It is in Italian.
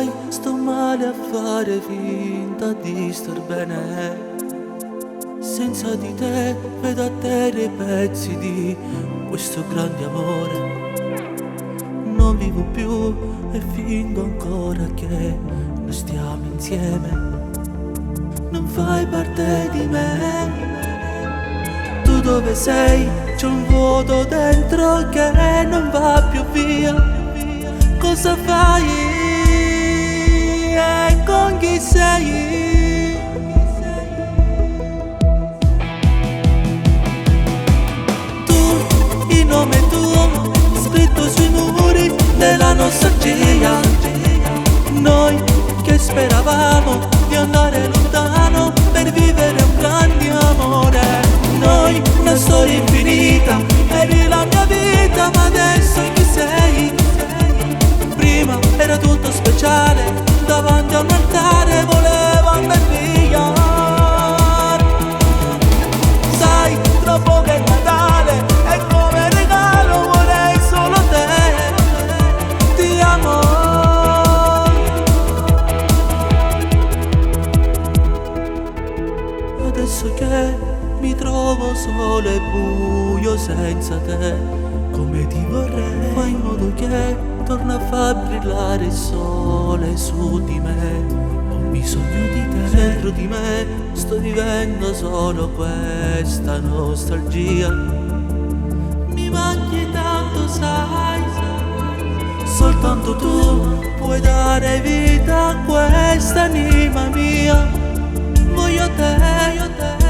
sai, sto male a fare finta di star bene. Senza di te vedo a terra i pezzi di questo grande amore. Non vivo più e fingo ancora che noi stiamo insieme. Non fai parte di me. Tu dove sei? C'è un vuoto dentro che non va più via. Cosa fai? E con chi sei? Il nome tuo scritto sui muri della nostalgia. Noi che speravamo di andare lontano per vivere un grande amore. Noi una storia infinita, eri la mia vita, ma adesso chi sei? Prima era tutto speciale, davanti a un altare volevo andar via. Sai, troppo che è Natale e come regalo vorrei solo te. Ti amo. Adesso che mi trovo solo e buio senza te, come ti vorrei, fai in modo che torna a far brillare il sole su di me. Ho bisogno di te, dentro di me sto vivendo solo questa nostalgia. Mi manchi tanto, sai, soltanto tu puoi dare vita a questa anima mia. Voglio te, voglio te.